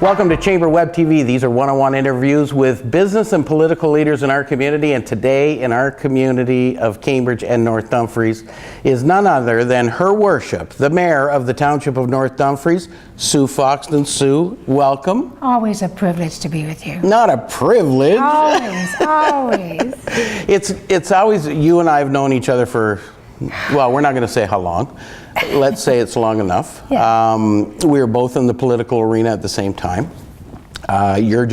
Welcome to Chamber Web TV. These are one-on-one interviews with business and political leaders in our community, and today in our community of Cambridge and North Dumfries is none other than Her Worship, the Mayor of the Township of North Dumfries, Sue Foxton. Sue, welcome. Always a privilege to be with you. Not a privilege. Always. It's always, you and I have known each other for, well, we're not going to say how long. Let's say it's long enough. Yeah. We were both in the political arena at the same time. You're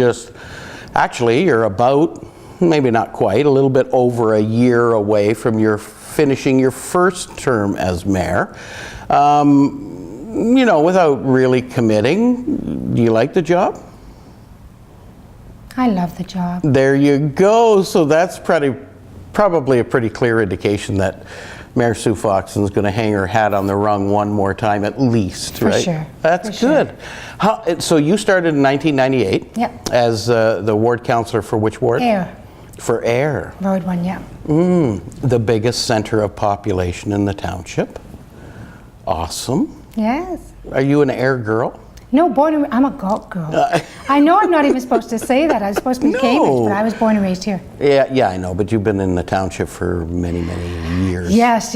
about, maybe not quite, a little bit over a year away from finishing your first term as mayor. Without really committing, do you like the job? I love the job. There you go. So that's probably a pretty clear indication that Mayor Sue Foxton is going to hang her hat on the rung one more time at least, right? For sure. That's good. So you started in 1998 Yep. as the ward councillor for which ward? Ayr. For Ayr. Road 1, yeah. The biggest center of population in the township. Awesome. Yes. Are you an Ayr girl? No, I'm a Galt girl. I know I'm not even supposed to say that. I was supposed to be Cambridge, but I was born and raised here. Yeah, I know, but you've been in the township for many, many years. Yes,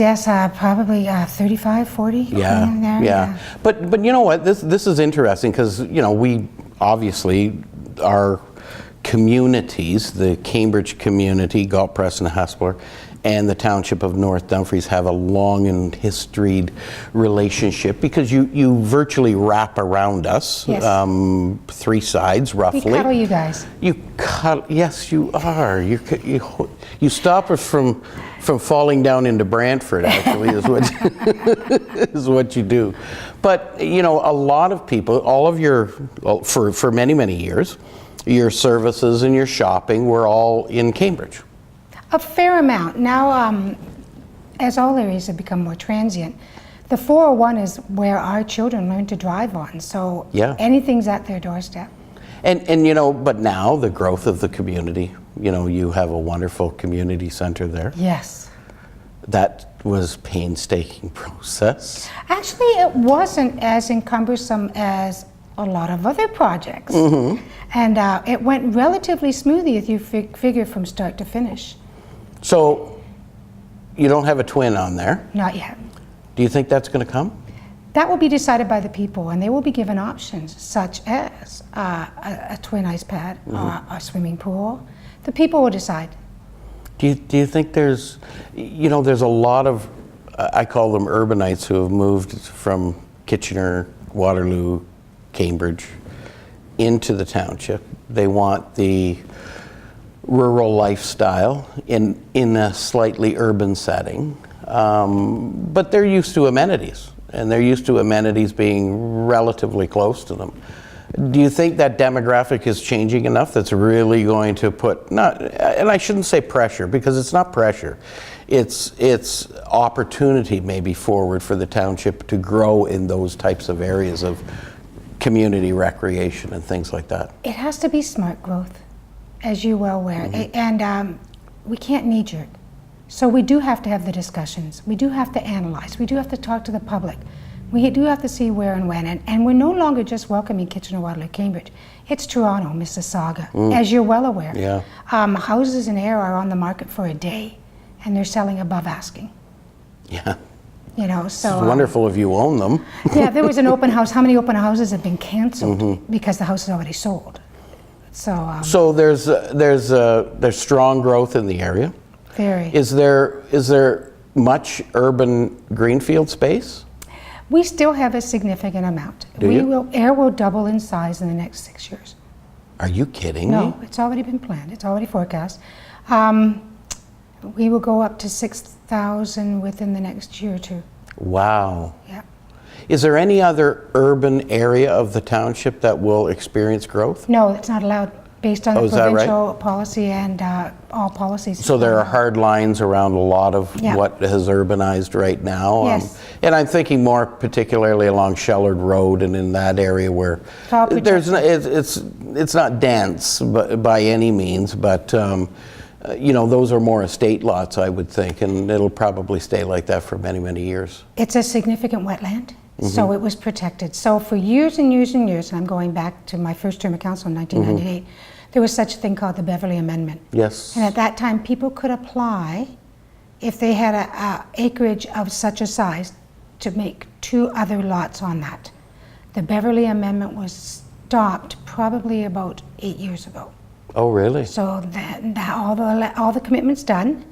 probably 35, 40. Yeah. But you know what? This is interesting because we obviously our communities, the Cambridge community, Galt, Preston, Haspler, and the township of North Dumfries have a long and historied relationship because you virtually wrap around us. Yes. Three sides roughly. We cuddle you guys. Yes, you are. You stop us from falling down into Brantford. Actually, is what you do. But a lot of people, all of for many years, your services and your shopping were all in Cambridge. A fair amount. Now, as all areas have become more transient, the 401 is where our children learn to drive on. So anything's at their doorstep. And but now the growth of the community, you have a wonderful community center there. Yes. That was a painstaking process. Actually, it wasn't as cumbersome as a lot of other projects. Mm-hmm. And it went relatively smoothly if you figure from start to finish. So, you don't have a twin on there? Not yet. Do you think that's going to come? That will be decided by the people, and they will be given options such as a twin ice pad, or a swimming pool. The people will decide. Do you think there's a lot of, I call them urbanites who have moved from Kitchener, Waterloo, Cambridge into the township. They want the rural lifestyle in a slightly urban setting, but they're used to amenities, and they're used to amenities being relatively close to them. Do you think that demographic is changing enough that's really going to put, and I shouldn't say pressure, because it's not pressure, it's opportunity maybe forward for the township to grow in those types of areas of community recreation and things like that? It has to be smart growth, as you well aware, and we can't knee-jerk. So we do have to have the discussions. We do have to analyze. We do have to talk to the public. We do have to see where and when. And we're no longer just welcoming Kitchener, Waterloo, Cambridge. It's Toronto, Mississauga, as you're well aware. Yeah. Houses in Ayr are on the market for a day, and they're selling above asking. Yeah. So it's wonderful if you own them. Yeah, there was an open house. How many open houses have been canceled because the house is already sold? So there's strong growth in the area. Very. Is there much urban greenfield space? We still have a significant amount. Ayr will double in size in the next 6 years. Are you kidding me? No, it's already been planned. It's already forecast. We will go up to 6,000 within the next year or two. Wow. Yeah. Is there any other urban area of the township that will experience growth? No, it's not allowed based on the provincial policy and all policies. So there are hard lines around a lot of what has urbanized right now. Yes. And I'm thinking more particularly along Shellard Road and in that area where it's not dense by any means, but those are more estate lots, I would think, and it'll probably stay like that for many, many years. It's a significant wetland. So it was protected. So for years and years and years, and I'm going back to my first term of council in 1998, there was such a thing called the Beverly Amendment. Yes. And at that time, people could apply if they had a acreage of such a size to make 2 other lots on that. The Beverly Amendment was stopped probably about 8 years ago. Oh, really? So all the commitments done.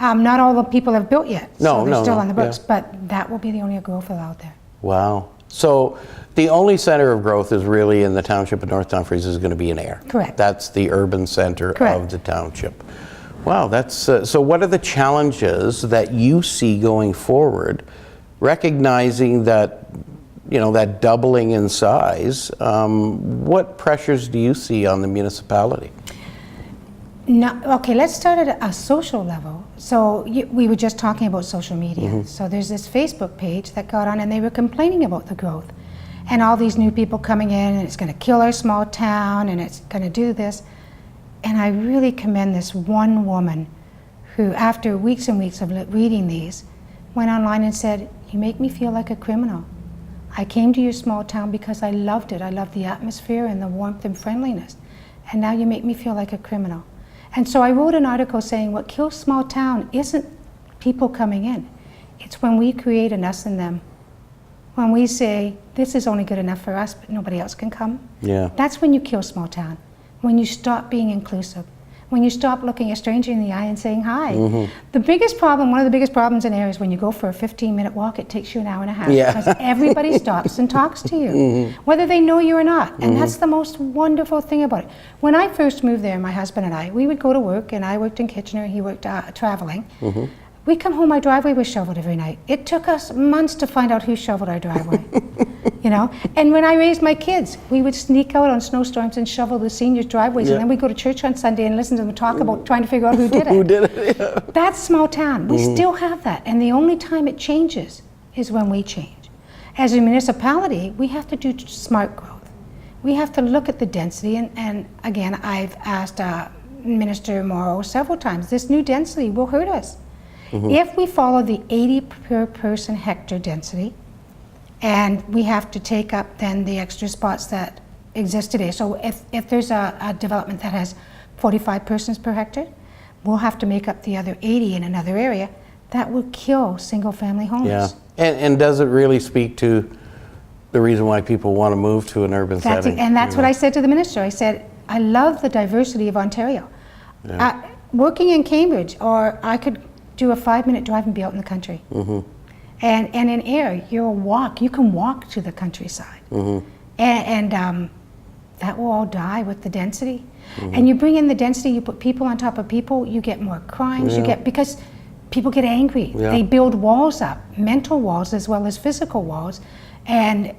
Not all the people have built yet. So they're still on the books, but that will be the only growth allowed there. Wow. So the only center of growth is really in the township of North Dumfries is going to be in Ayr. Correct. That's the urban center of the township. Wow, that's so what are the challenges that you see going forward, recognizing that, you know, that doubling in size? What pressures do you see on the municipality? No, okay, let's start at a social level. So we were just talking about social media. So there's this Facebook page that got on and they were complaining about the growth and all these new people coming in and it's going to kill our small town and it's going to do this. And I really commend this one woman who, after weeks and weeks of reading these, went online and said, "You make me feel like a criminal. I came to your small town because I loved it. I loved the atmosphere and the warmth and friendliness. And now you make me feel like a criminal." And so I wrote an article saying what kills small town isn't people coming in. It's when we create an us and them. When we say, this is only good enough for us, but nobody else can come. Yeah. That's when you kill small town. When you stop being inclusive. When you stop looking a stranger in the eye and saying hi. The biggest problem, one of the biggest problems in Ayr is when you go for a 15-minute walk, it takes you an hour and a half. Yeah. Because everybody stops and talks to you, whether they know you or not. And that's the most wonderful thing about it. When I first moved there, my husband and I, we would go to work, and I worked in Kitchener, he worked traveling. We'd come home, my driveway was shoveled every night. It took us months to find out who shoveled our driveway. You know, and when I raised my kids, we would sneak out on snowstorms and shovel the seniors' driveways, and then we'd go to church on Sunday and listen to them talk about trying to figure out who did it. Who did it? Yeah. That's small town. We still have that, and the only time it changes is when we change. As a municipality, we have to do smart growth. We have to look at the density, and again, I've asked Minister Morrow several times, this new density will hurt us. If we follow the 80 per person hectare density, and we have to take up then the extra spots that exist today. So if there's a development that has 45 persons per hectare, we'll have to make up the other 80 in another area. That will kill single family homes. Yeah. And does it really speak to the reason why people want to move to an urban setting? And that's what I said to the minister. I said, I love the diversity of Ontario. Working in Cambridge, or I could do a 5-minute drive and be out in the country. And in Ayr, you can walk to the countryside. And that will all die with the density. And you bring in the density, you put people on top of people, you get more crimes, because people get angry. They build walls up, mental walls as well as physical walls, and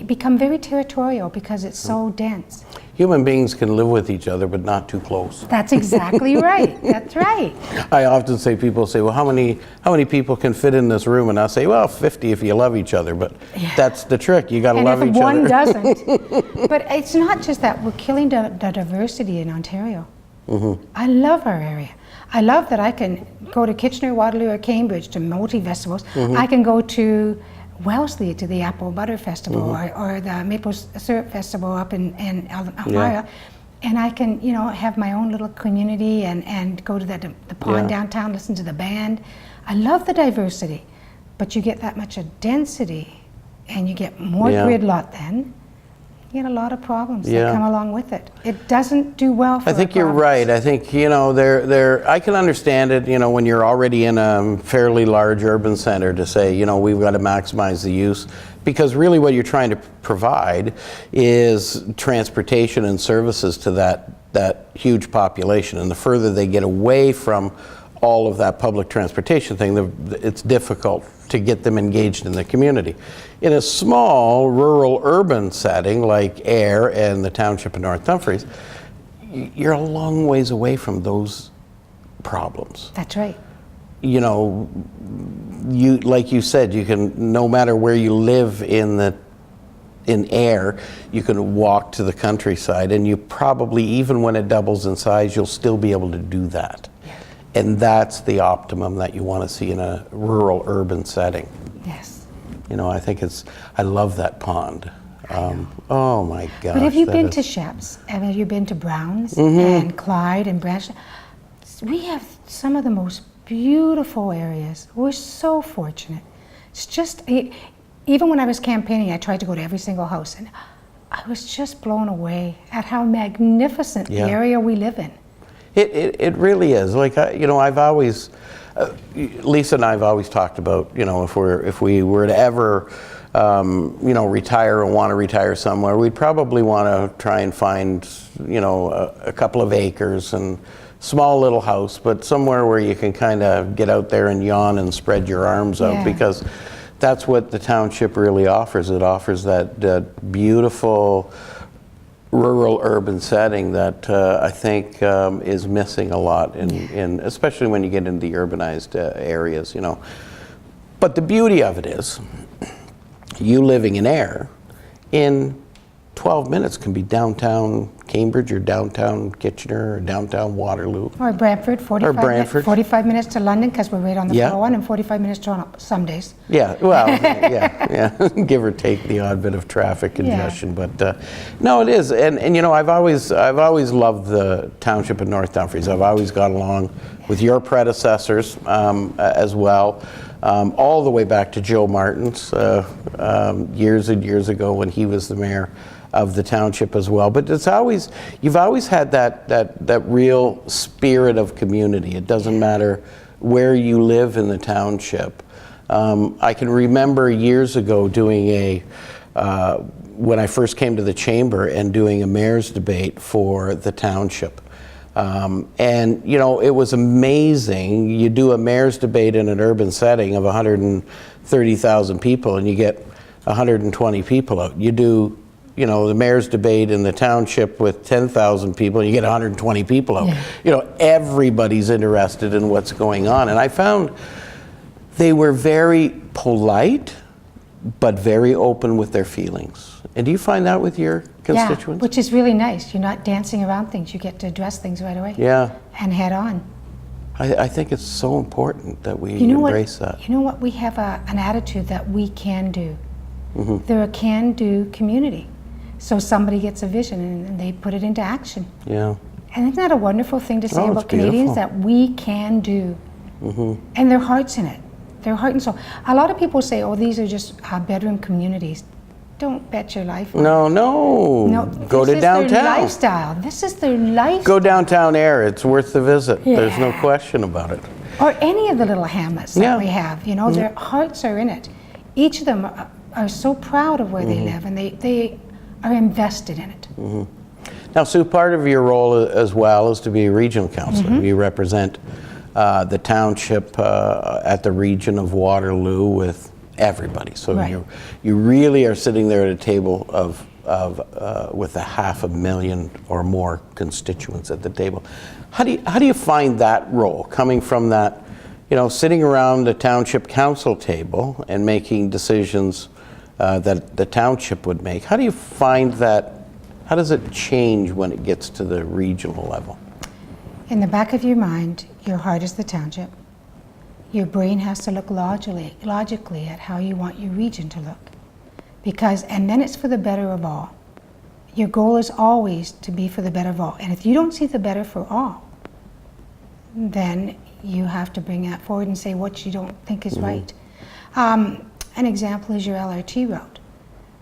become very territorial because it's so dense. Human beings can live with each other, but not too close. That's exactly right. That's right. I often say, people say, well, how many people can fit in this room? And I say, well, 50 if you love each other. But that's the trick. You got to love each other. And if one doesn't. But it's not just that. We're killing the diversity in Ontario. I love our area. I love that I can go to Kitchener, Waterloo, or Cambridge to multi-festivals. I can go to Wellesley to the Apple Butter Festival or the Maple Syrup Festival up in Elmira, and I can have my own little community and go to the pond downtown, listen to the band. I love the diversity, but you get that much of density and you get more gridlock then. You get a lot of problems that come along with it. It doesn't do well for I think you're right. I think, I can understand it, when you're already in a fairly large urban center to say, we've got to maximize the use, because really what you're trying to provide is transportation and services to that huge population. And the further they get away from all of that public transportation thing, it's difficult to get them engaged in the community. In a small rural urban setting like Ayr and the township of North Dumfries, you're a long ways away from those problems. That's right. Like you said, you can, no matter where you live in Ayr, you can walk to the countryside, and you probably, even when it doubles in size, you'll still be able to do that. And that's the optimum that you want to see in a rural urban setting. Yes. You know, I love that pond. Oh my gosh. But have you been is- to Sheps? And have you been to Browns and Clyde and Branch? We have some of the most beautiful areas. We're so fortunate. It's just, even when I was campaigning, I tried to go to every single house, and I was just blown away at how magnificent the area we live in. It really is. Like, you know, I've always, Lisa and I have always talked about, you know, if we were to ever, you know, retire or want to retire somewhere, we'd probably want to try and find, you know, a couple of acres and small little house, but somewhere where you can kind of get out there and yawn and spread your arms out, because that's what the township really offers. It offers that beautiful rural urban setting that I think is missing a lot in especially when you get into the urbanized areas, you know. But the beauty of it is, you living in Ayr, in 12 minutes can be downtown Cambridge or downtown Kitchener or downtown Waterloo. Or Brantford, 45 minutes to London, because we're right on the 401, and 45 minutes to Toronto some days. Yeah, well, yeah, give or take the odd bit of traffic congestion, but no, it is, and you know, I've always loved the township of North Dumfries. I've always got along with your predecessors as well, all the way back to Joe Martin's years and years ago when he was the mayor of the township as well. But you've always had that real spirit of community. It doesn't matter where you live in the township. I can remember years ago doing when I first came to the chamber and doing a mayor's debate for the township. And you know, it was amazing. You do a mayor's debate in an urban setting of 130,000 people and you get 120 people out. You do, you know, the mayor's debate in the township with 10,000 people and you get 120 people out. You know, everybody's interested in what's going on. And I found they were very polite, but very open with their feelings. And do you find that with your constituents? Yeah, which is really nice. You're not dancing around things. You get to address things right away. Yeah. And head on. I think it's so important that we embrace that. You know what? We have an attitude that we can do. They're a can-do community. So somebody gets a vision and they put it into action. Yeah. And isn't that a wonderful thing to say about Canadians, that we can do? And their heart's in it. Their heart and soul. A lot of people say, oh, these are just bedroom communities. Don't bet your life on it. No. Go to downtown. This is their lifestyle. This is their lifestyle. Go downtown Ayr. It's worth the visit. Yeah. There's no question about it. Or any of the little hamlets that we have. You know, their hearts are in it. Each of them are so proud of where they live, and they are invested in it. Now, Sue, part of your role as well is to be a regional councillor. You represent the township at the region of Waterloo with everybody. So you really are sitting there at a table of with 500,000 or more constituents at the table. How do you find that role, coming from that, you know, sitting around the township council table and making decisions that the township would make? How do you find that? How does it change when it gets to the regional level? In the back of your mind, your heart is the township. Your brain has to look logically at how you want your region to look. And then it's for the better of all. Your goal is always to be for the better of all. And if you don't see the better for all, then you have to bring that forward and say what you don't think is right. An example is your LRT route.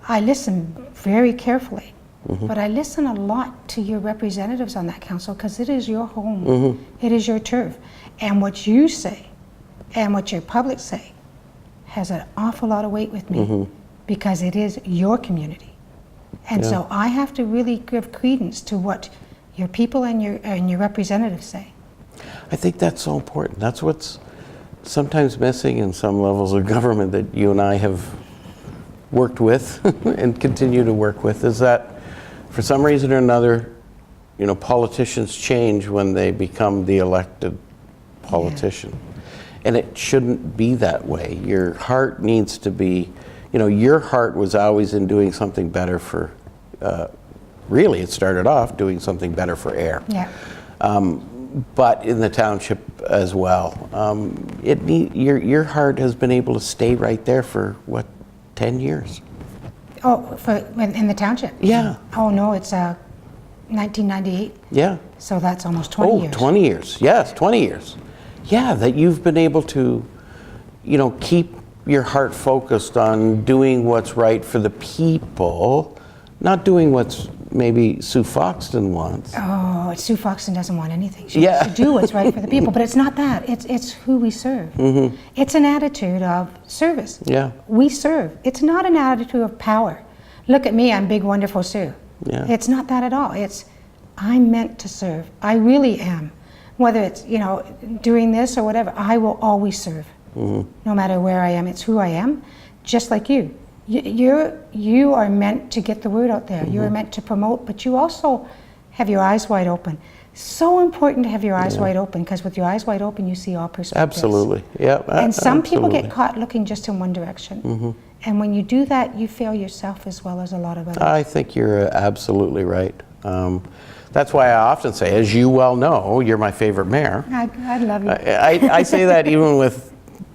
I listen very carefully, but I listen a lot to your representatives on that council, because it is your home, it is your turf. And what you say and what your public say has an awful lot of weight with me, because it is your community. And so I have to really give credence to what your people and your representatives say. I think that's so important. That's what's sometimes missing in some levels of government that you and I have worked with and continue to work with, is that for some reason or another, you know, politicians change when they become the elected politician. And it shouldn't be that way. Your heart needs to be, you know, your heart was always in doing something better for, really it started off doing something better for Ayr. But in the township as well. Your heart has been able to stay right there for what, 10 years. Oh, in the township? Yeah. Oh, no, it's 1998, Yeah. so that's almost 20 Oh, years. 20 years. Yes, 20 years. Yeah, that you've been able to, keep your heart focused on doing what's right for the people, not doing what's maybe Sue Foxton wants. Oh, Sue Foxton doesn't want anything. She Yeah. wants to do what's right for the people, but it's not that. It's who we serve. It's an attitude of service. Yeah. We serve. It's not an attitude of power. Look at me, I'm big, wonderful Sue. Yeah. It's not that at all. It's, I'm meant to serve. I really am. Whether it's, doing this or whatever, I will always serve. No matter where I am, it's who I am, just like you. You are meant to get the word out there. You are meant to promote, but you also have your eyes wide open. So important to have your eyes wide open, because with your eyes wide open, you see all perspectives. Absolutely. Yeah. And some people absolutely. get caught looking just in one direction. And when you do that, you fail yourself as well as a lot of others. I think you're absolutely right. That's why I often say, as you well know, you're my favorite mayor. I love you. I say that even with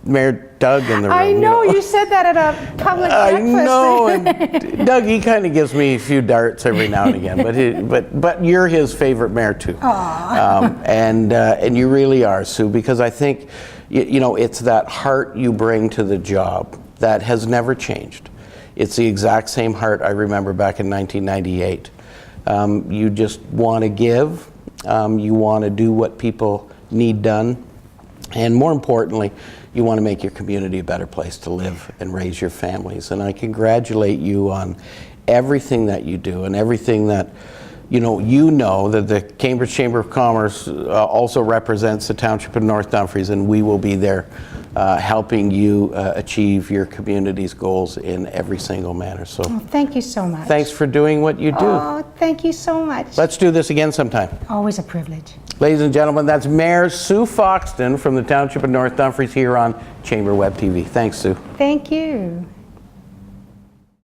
Mayor Doug in the room. I know, you said that at a public I breakfast. know, and Doug, he kind of gives me a few darts every now and again, but you're his favorite mayor too. And you really are, Sue, because I think it's that heart you bring to the job that has never changed. It's the exact same heart I remember back in 1998. You just want to give, you want to do what people need done, and more importantly, you want to make your community a better place to live and raise your families. And I congratulate you on everything that you do and everything that, that the Cambridge Chamber of Commerce also represents the Township of North Dumfries, and we will be there helping you achieve your community's goals in every single manner. So Thank you so much. thanks for doing what you do. Oh, thank you so much. Let's do this again sometime. Always a privilege. Ladies and gentlemen, that's Mayor Sue Foxton from the Township of North Dumfries here on Chamber Web TV. Thanks, Sue. Thank you.